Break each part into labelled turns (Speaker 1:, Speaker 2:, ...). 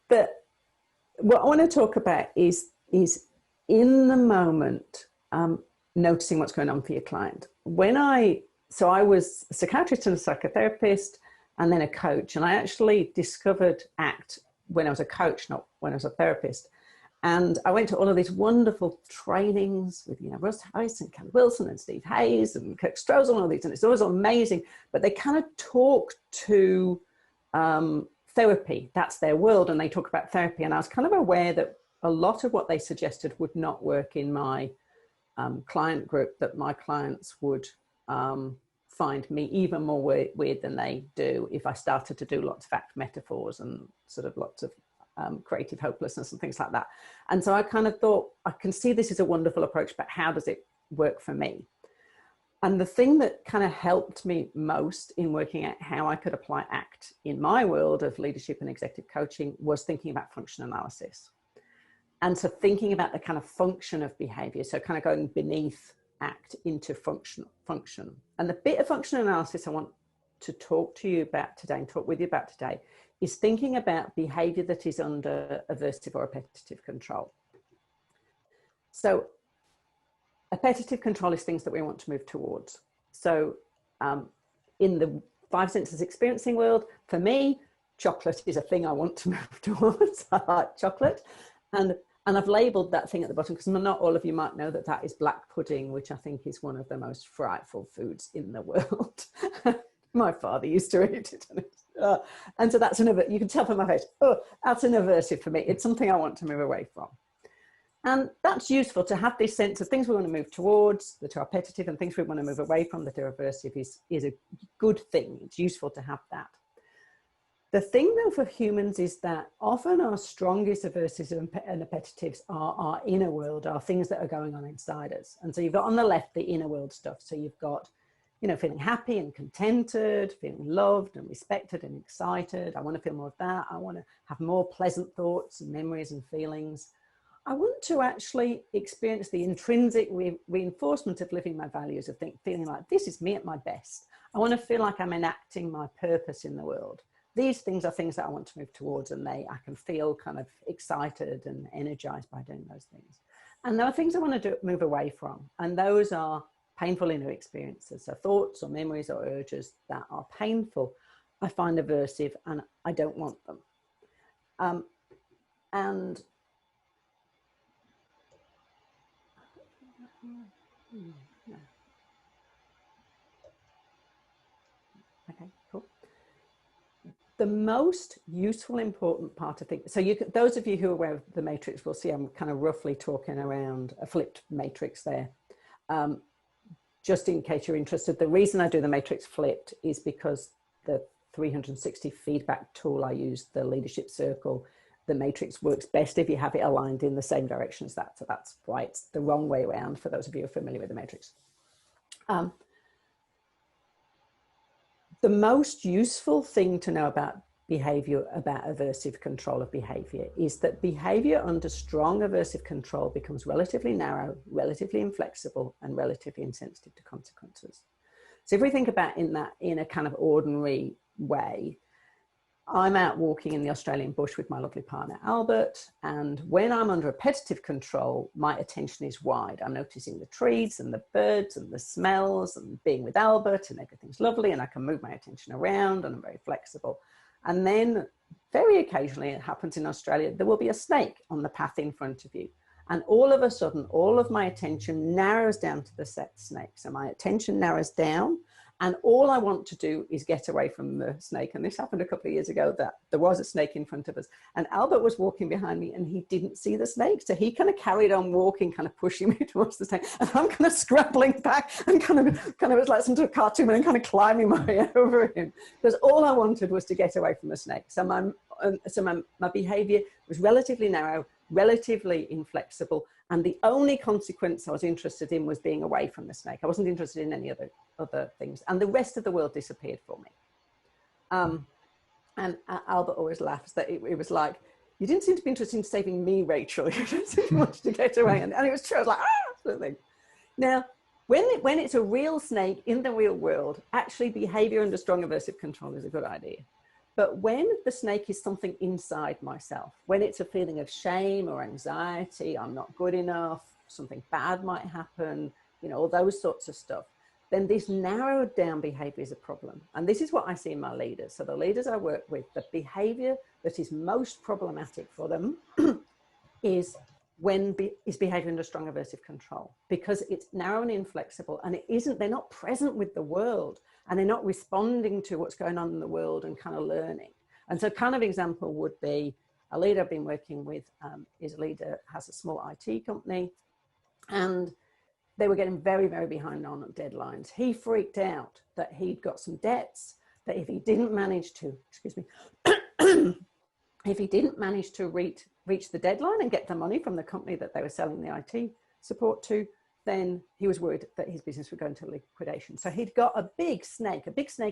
Speaker 1: But what I want to talk about is in the moment, noticing what's going on for your client. So I was a psychiatrist and a psychotherapist and then a coach. And I actually discovered ACT when I was a coach, not when I was a therapist. And I went to all of these wonderful trainings with, Russ Harris and Kelly Wilson and Steve Hayes and Kirk Stroh's and all these. And it's always amazing. But they kind of talk to therapy. That's their world. And they talk about therapy. And I was kind of aware that a lot of what they suggested would not work in my client group, that my clients would find me even more weird than they do if I started to do lots of ACT metaphors and sort of lots of creative hopelessness and things like that. And so I kind of thought, I can see this is a wonderful approach, but how does it work for me? And the thing that kind of helped me most in working out how I could apply ACT in my world of leadership and executive coaching was thinking about function analysis. And so thinking about the kind of function of behavior, so kind of going beneath ACT into function. And the bit of function analysis I want to talk to you about today and talk with you about today is thinking about behavior that is under aversive or appetitive control. So appetitive control is things that we want to move towards. So in the five senses experiencing world, for me, chocolate is a thing I want to move towards. I like chocolate. And I've labelled that thing at the bottom because not all of you might know that that is black pudding, which I think is one of the most frightful foods in the world. My father used to eat it. And so that's you can tell from my face, that's an aversive for me. It's something I want to move away from. And that's useful to have this sense of things we want to move towards that are appetitive and things we want to move away from that are aversive is a good thing. It's useful to have that. The thing though for humans is that often our strongest aversives and appetitives are our inner world, are things that are going on inside us. And so you've got on the left, the inner world stuff. So you've got, feeling happy and contented, feeling loved and respected and excited. I want to feel more of that. I want to have more pleasant thoughts and memories and feelings. I want to actually experience the intrinsic reinforcement of living my values, of feeling like this is me at my best. I want to feel like I'm enacting my purpose in the world. These things are things that I want to move towards, and I can feel kind of excited and energized by doing those things. And there are things I want to move away from, and those are painful inner experiences. So thoughts or memories or urges that are painful, I find aversive and I don't want them. Okay, cool. The most useful, important part of things, so those of you who are aware of the matrix will see I'm kind of roughly talking around a flipped matrix there. Just in case you're interested, the reason I do the matrix flipped is because the 360 feedback tool I use, the leadership circle, the matrix works best if you have it aligned in the same direction as that. So that's why it's the wrong way around for those of you who are familiar with the matrix. The most useful thing to know about behavior, about aversive control of behavior, is that behavior under strong aversive control becomes relatively narrow, relatively inflexible, and relatively insensitive to consequences. So if we think about in a kind of ordinary way, I'm out walking in the Australian bush with my lovely partner, Albert, and when I'm under appetitive control, my attention is wide. I'm noticing the trees and the birds and the smells and being with Albert, and everything's lovely, and I can move my attention around, and I'm very flexible. And then very occasionally, it happens in Australia, there will be a snake on the path in front of you. And all of a sudden, all of my attention narrows down to the snake. So my attention narrows down, and all I want to do is get away from the snake. And this happened a couple of years ago, that there was a snake in front of us. And Albert was walking behind me and he didn't see the snake. So he kind of carried on walking, kind of pushing me towards the snake. And I'm kind of scrambling back and kind of it's like some sort of cartoon and kind of climbing my way over him. Because all I wanted was to get away from the snake. So my behavior was relatively narrow, relatively inflexible, and the only consequence I was interested in was being away from the snake. I wasn't interested in any other things, and the rest of the world disappeared for me. And Albert always laughs that it was like, you didn't seem to be interested in saving me, Rachel. You just seemed to want to get away, and it was true. I was like, sort of thing. Now, when it's a real snake in the real world, actually behavior under strong aversive control is a good idea. But when the snake is something inside myself, when it's a feeling of shame or anxiety, I'm not good enough, something bad might happen, you know, all those sorts of stuff, then this narrowed down behavior is a problem. And this is what I see in my leaders. So the leaders I work with, the behavior that is most problematic for them is behavior under strong aversive control, because it's narrow and inflexible, and they're not present with the world, and they're not responding to what's going on in the world and kind of learning. And so kind of example would be a leader I've been working with is a leader, has a small IT company, and they were getting very, very behind on deadlines. He freaked out that he'd got some debts, that if he didn't manage to, excuse me, if he didn't manage to reach the deadline and get the money from the company that they were selling the IT support to, then he was worried that his business would go into liquidation. So he'd got a big snake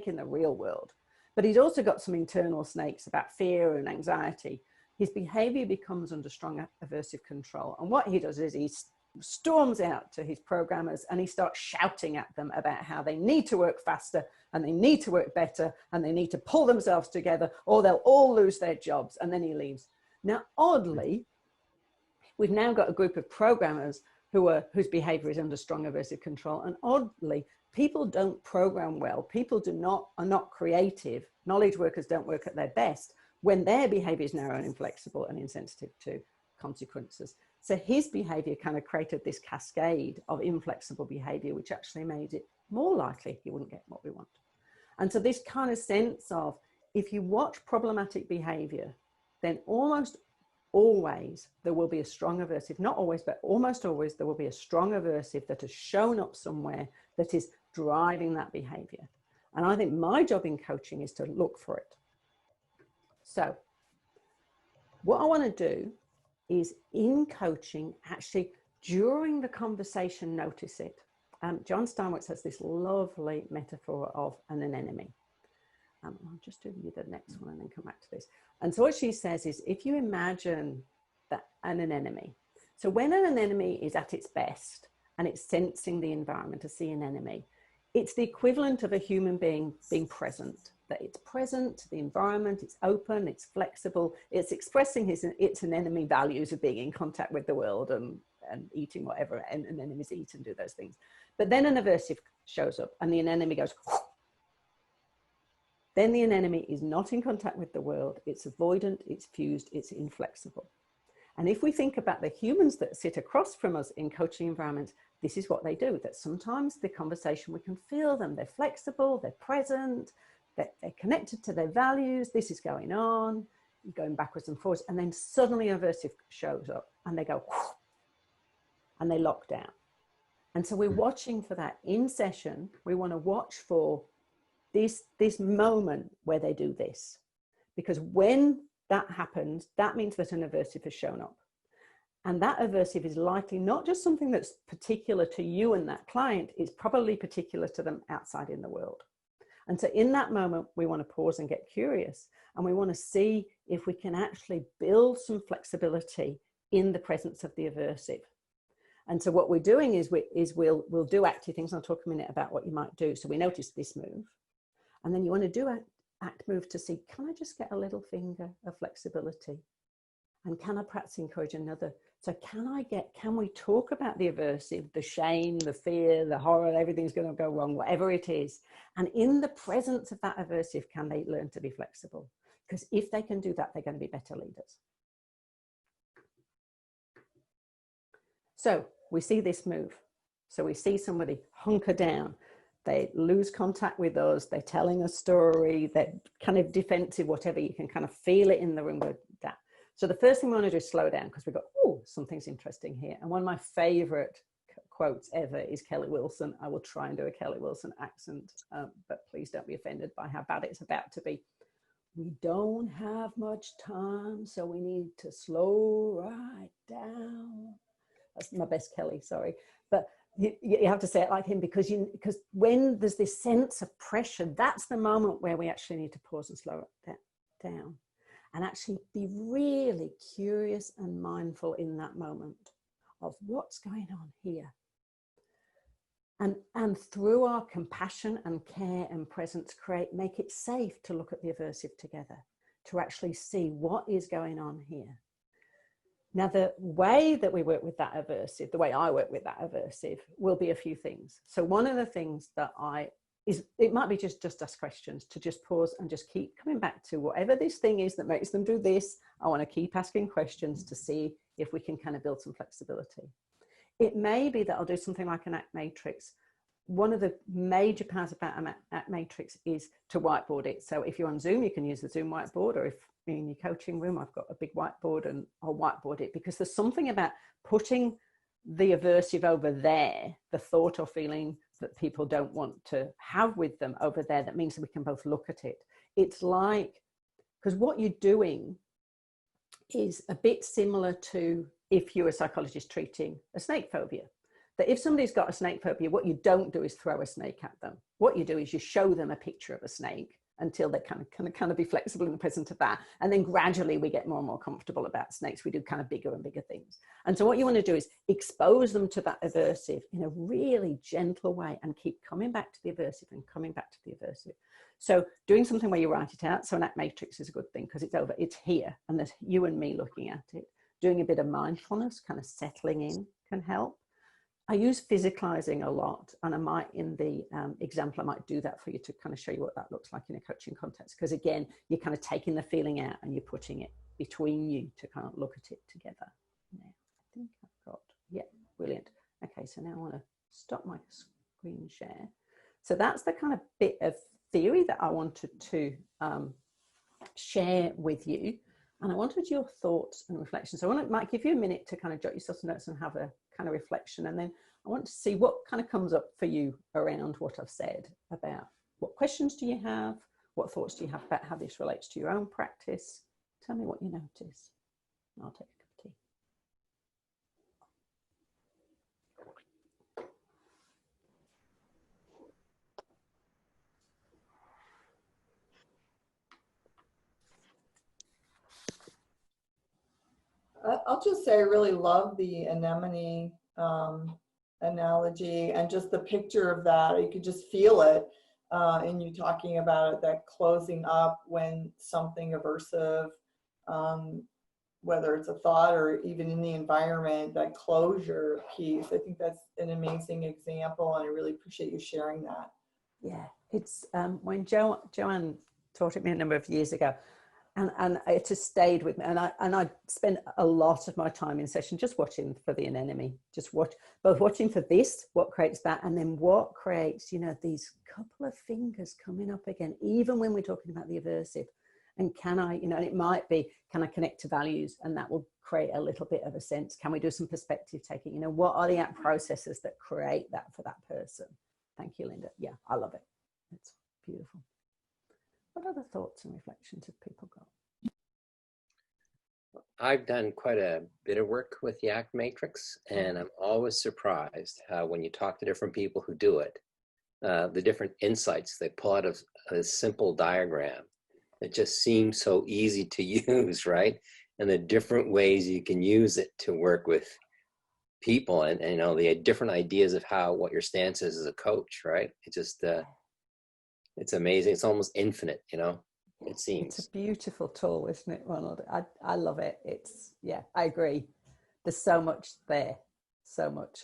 Speaker 1: in the real world, but he'd also got some internal snakes about fear and anxiety. His behavior becomes under strong aversive control. And what he does is he storms out to his programmers and he starts shouting at them about how they need to work faster and they need to work better and they need to pull themselves together or they'll all lose their jobs. And then he leaves. Now, oddly, we've now got a group of programmers whose behavior is under strong aversive control. And oddly, people don't program well. People are not creative. Knowledge workers don't work at their best when their behavior is narrow and inflexible and insensitive to consequences. So his behavior kind of created this cascade of inflexible behavior, which actually made it more likely he wouldn't get what we want. And so this kind of sense of, if you watch problematic behavior, then almost always there will be a strong aversive, not always, but almost always there will be a strong aversive that has shown up somewhere that is driving that behavior. And I think my job in coaching is to look for it. So what I want to do is, in coaching, actually during the conversation, notice it. John Steinmetz has this lovely metaphor of an anemone. I'll just do the next one and then come back to this. And so what she says is, if you imagine that an anemone, so when an anemone is at its best and it's sensing the environment, a sea anemone, it's the equivalent of a human being being present, that it's present, the environment, it's open, it's flexible, it's expressing its anemone values of being in contact with the world and eating whatever anemones eat and do those things. But then an aversive shows up and the anemone goes, then the anemone is not in contact with the world, it's avoidant, it's fused, it's inflexible. And if we think about the humans that sit across from us in coaching environments, this is what they do, that sometimes the conversation, we can feel them, they're flexible, they're present, they're connected to their values, this is going on, going backwards and forwards, and then suddenly aversive shows up and they go, and they lock down. And so we're watching for that in session. We want to watch for this moment where they do this, because when that happens, that means that an aversive has shown up. And that aversive is likely not just something that's particular to you and that client, it's probably particular to them outside in the world. And so in that moment, we want to pause and get curious. And we want to see if we can actually build some flexibility in the presence of the aversive. And so what we're doing is we'll do active things. I'll talk a minute about what you might do. So we notice this move. And then you want to do an act move to see, can I just get a little finger of flexibility? And can I perhaps encourage another? So can we talk about the aversive, the shame, the fear, the horror, everything's going to go wrong, whatever it is. And in the presence of that aversive, can they learn to be flexible? Because if they can do that, they're going to be better leaders. So we see this move. So we see somebody hunker down. They lose contact with us. They're telling a story. They're kind of defensive, whatever. You can kind of feel it in the room with that. So the first thing we want to do is slow down, because we go, oh, something's interesting here. And one of my favorite quotes ever is Kelly Wilson. I will try and do a Kelly Wilson accent, but please don't be offended by how bad it's about to be. We don't have much time, so we need to slow right down. That's my best Kelly, sorry. But you have to say it like him, because when there's this sense of pressure, that's the moment where we actually need to pause and slow it down. And actually be really curious and mindful in that moment of what's going on here. And through our compassion and care and presence, make it safe to look at the aversive together, to actually see what is going on here. Now, the way that we work with that aversive, the way I work with that aversive, will be a few things. So one of the things that it might be just ask questions, to just pause and just keep coming back to whatever this thing is that makes them do this. I want to keep asking questions to see if we can kind of build some flexibility. It may be that I'll do something like an ACT matrix. One of the major parts about an ACT matrix is to whiteboard it. So if you're on Zoom, you can use the Zoom whiteboard, or if in your coaching room, I've got a big whiteboard and I'll whiteboard it, because there's something about putting the aversive over there, the thought or feeling that people don't want to have with them over there, that means that we can both look at it. It's like, because what you're doing is a bit similar to if you're a psychologist treating a snake phobia. That if somebody's got a snake phobia, what you don't do is throw a snake at them. What you do is you show them a picture of a snake until they kind of be flexible in the presence of that. And then gradually we get more and more comfortable about snakes. We do kind of bigger and bigger things. And so what you want to do is expose them to that aversive in a really gentle way, and keep coming back to the aversive and coming back to the aversive. So doing something where you write it out. So an ACT matrix is a good thing because it's here and there's you and me looking at it. Doing a bit of mindfulness, kind of settling in, can help. I use physicalizing a lot, and I might, in the example, I might do that for you to kind of show you what that looks like in a coaching context. Because again, you're kind of taking the feeling out and you're putting it between you to kind of look at it together. Now, I think I've got, yeah, brilliant. Okay, so now I want to stop my screen share. So that's the kind of bit of theory that I wanted to share with you. And I wanted your thoughts and reflections. So I might give you a minute to kind of jot yourself some notes and have a kind of reflection. And then I want to see what kind of comes up for you around what I've said about what questions do you have? What thoughts do you have about how this relates to your own practice? Tell me what you notice. I'll take a cup of tea.
Speaker 2: I'll just say I really love the anemone analogy, and just the picture of that. You could just feel it in you talking about it, that closing up when something aversive, whether it's a thought or even in the environment, that closure piece. I think that's an amazing example, and I really appreciate you sharing that.
Speaker 1: Yeah, it's when Joanne taught it me a number of years ago. And it has stayed with me. And I spend a lot of my time in session just watching for the anemone, both watching for this, what creates that, and then what creates, these couple of fingers coming up again, even when we're talking about the aversive. And can I, and it might be, can I connect to values? And that will create a little bit of a sense. Can we do some perspective taking? What are the processes that create that for that person? Thank you, Linda. Yeah, I love it. It's beautiful. What other thoughts and reflections have people got?
Speaker 3: I've done quite a bit of work with the ACT matrix, and I'm always surprised how when you talk to different people who do it, the different insights they pull out of a simple diagram that just seems so easy to use, right? And the different ways you can use it to work with people, and the different ideas of what your stance is as a coach, right? It just it's amazing. It's almost infinite, it seems.
Speaker 1: It's a beautiful tool, isn't it, Ronald? I love it. I agree. There's so much there, so much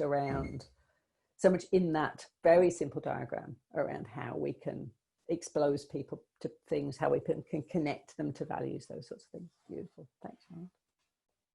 Speaker 1: in that very simple diagram around how we can expose people to things, how we can connect them to values, those sorts of things. Beautiful. Thanks, Ronald.